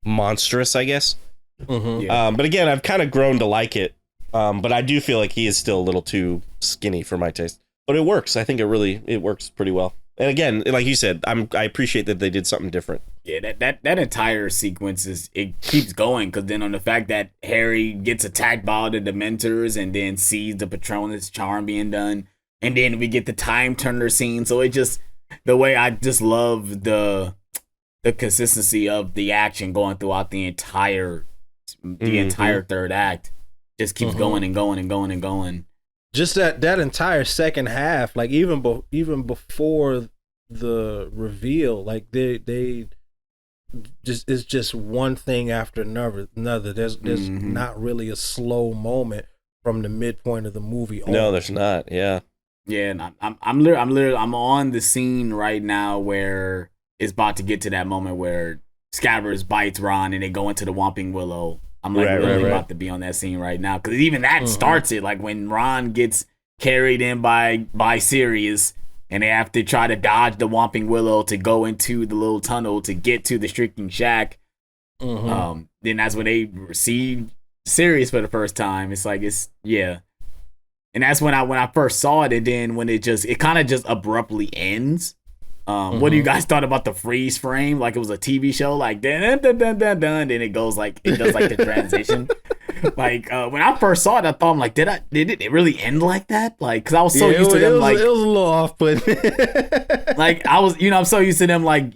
monstrous, I guess. Mm-hmm. Yeah. But again, I've kind of grown to like it. But I do feel like he is still a little too skinny for my taste. But it works. I think it works pretty well. And again, like you said, I appreciate that they did something different. Yeah, that entire sequence it keeps going because then on the fact that Harry gets attacked by all the dementors and then sees the Patronus charm being done, and then we get the time turner scene. So it just the way I just love the consistency of the action going throughout the entire third act just keeps going and going and going and going. Just that entire second half, like even before the reveal, like they just it's just one thing after another. There's not really a slow moment from the midpoint of the movie on. No, there's not. Yeah. Yeah, and I'm literally on the scene right now where it's about to get to that moment where Scabbers bites Ron and they go into the Whomping Willow. I'm like about to be on that scene right now because even that starts it. Like when Ron gets carried in by Sirius and they have to try to dodge the Whomping Willow to go into the little tunnel to get to the Shrieking Shack. Then that's when they see Sirius for the first time. It's like and that's when I first saw it, and then when it kind of just abruptly ends. What do you guys thought about the freeze frame? Like it was a TV show, like dun dun dun dun dun, then it goes like it does like the transition. Like when I first saw it, I thought I'm like, did it really end like that? Like, cause I was so used to them like it was a little off, but like I'm so used to them like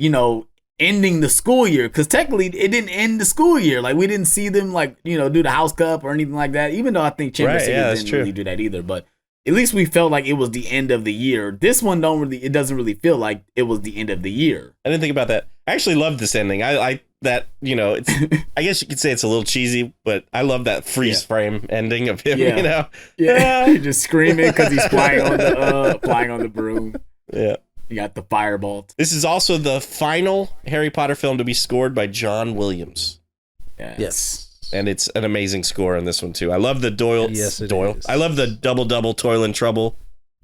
ending the school year, because technically it didn't end the school year. Like we didn't see them like do the house cup or anything like that. Even though I think Chamber City didn't really do that either, but at least we felt like it was the end of the year. This one it doesn't really feel like it was the end of the year. I didn't think about that. I actually love this ending. I it's I guess you could say it's a little cheesy, but I love that freeze frame ending of him. Yeah, just screaming because he's flying on the broom. Yeah. You got the firebolt. This is also the final Harry Potter film to be scored by John Williams. Yes. And it's an amazing score on this one too. I love the Doyle. Yes, it Doyle. is. I love the double Toil and Trouble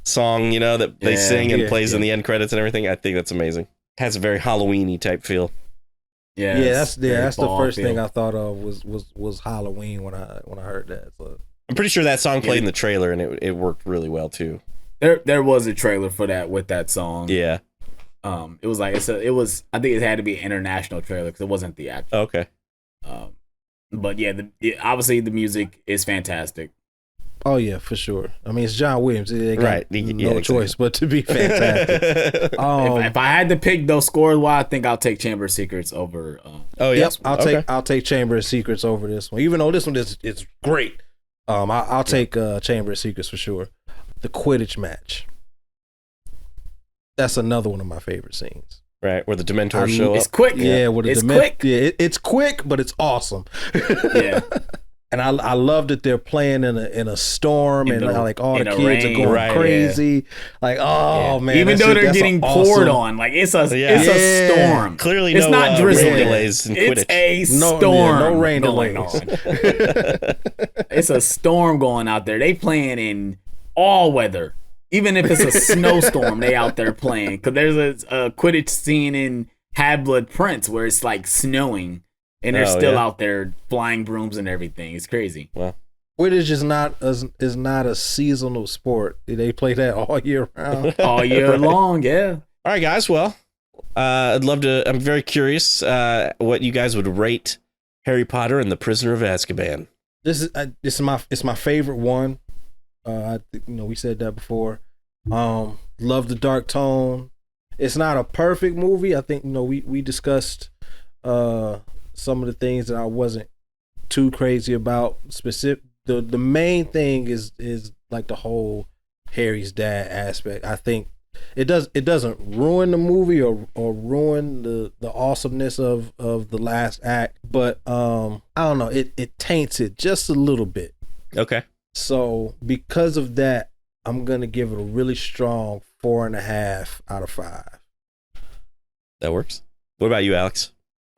song, you know, that they sing and plays in the end credits and everything. I think that's amazing. Has a very Halloween-y type feel. That's the first thing I thought of was Halloween when I heard that. So I'm pretty sure that song played in the trailer and it worked really well too. There was a trailer for that with that song. Yeah. It was like it was. I think it had to be an international trailer because it wasn't the actual. Okay. But yeah, obviously the music is fantastic. Oh yeah, for sure. I mean, it's John Williams. They got Right. no choice but to be fantastic. If I had to pick those scores, I think I'll take Chamber of Secrets over. Oh yeah. Yep, I'll take Chamber of Secrets over this one, even though this one is great. I'll take Chamber of Secrets for sure. The Quidditch match. That's another one of my favorite scenes. Right, where the Dementors show it's up. Quick. Yeah, where the it's quick. Yeah, it's quick, but it's awesome. Yeah. And I love that they're playing in a storm and like all the kids rain. are going crazy. Yeah. Like, oh man. Even though they're getting poured awesome. on, like it's a storm. Clearly it's no not drizzling. rain delays in Quidditch. It's a storm. No rain going delays. on. It's a storm going out there. They playing in all weather. Even if it's a snowstorm, they out there playing. Because there's a Quidditch scene in Half-Blood Prince where it's like snowing. And they're still out there flying brooms and everything. It's crazy. Well, Quidditch is not a seasonal sport. They play that all year round. All year long, yeah. all right, guys. Well, I'd love to. I'm very curious what you guys would rate Harry Potter and the Prisoner of Azkaban. This is my favorite one. We said that before. Love the dark tone. It's not a perfect movie. I think we discussed some of the things that I wasn't too crazy about. The main thing is like the whole Harry's dad aspect. I think it doesn't ruin the movie or ruin the awesomeness of the last act, but I don't know, it taints it just a little bit. Okay. So because of that, I'm gonna give it a really strong 4.5 out of 5. That works. What about you, Alex?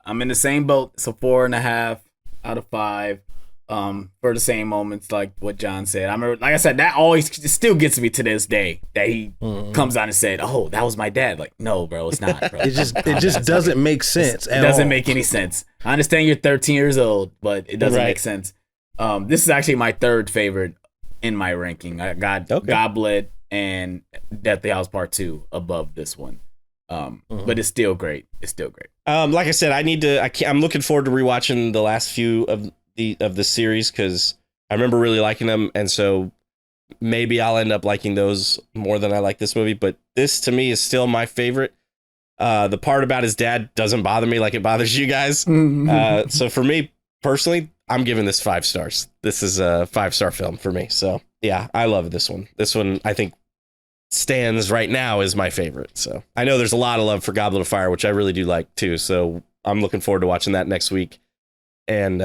I'm in the same boat. It's a 4.5 out of 5. For the same moments, like what John said. I remember, like I said, that always still gets me to this day. That he comes out and said, "Oh, that was my dad." Like, no, bro, it's not. Bro. It just doesn't make sense. It doesn't make any sense. I understand you're 13 years old, but it doesn't make sense. This is actually my third favorite in my ranking. I got Goblet and Deathly Hallows Part 2 above this one. But it's still great. It's still great. Like I said, I'm looking forward to rewatching the last few of the series because I remember really liking them, and so maybe I'll end up liking those more than I like this movie. But this to me is still my favorite. The part about his dad doesn't bother me like it bothers you guys. So for me personally, I'm giving this 5 stars. This is a 5-star film for me. So yeah, I love this one. This one I think stands right now as my favorite. So I know there's a lot of love for Goblet of Fire, which I really do like too. So I'm looking forward to watching that next week and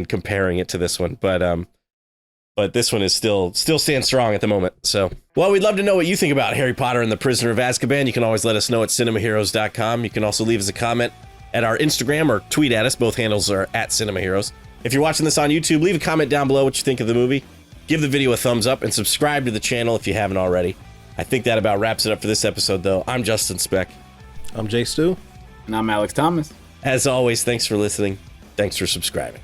comparing it to this one. But this one is still stands strong at the moment. So, well, we'd love to know what you think about Harry Potter and the Prisoner of Azkaban. You can always let us know at cinemaheroes.com. You can also leave us a comment at our Instagram or tweet at us. Both handles are at cinemaheroes. If you're watching this on YouTube, leave a comment down below what you think of the movie. Give the video a thumbs up and subscribe to the channel if you haven't already. I think that about wraps it up for this episode, though. I'm Justin Speck. I'm Jay Stu. And I'm Alex Thomas. As always, thanks for listening. Thanks for subscribing.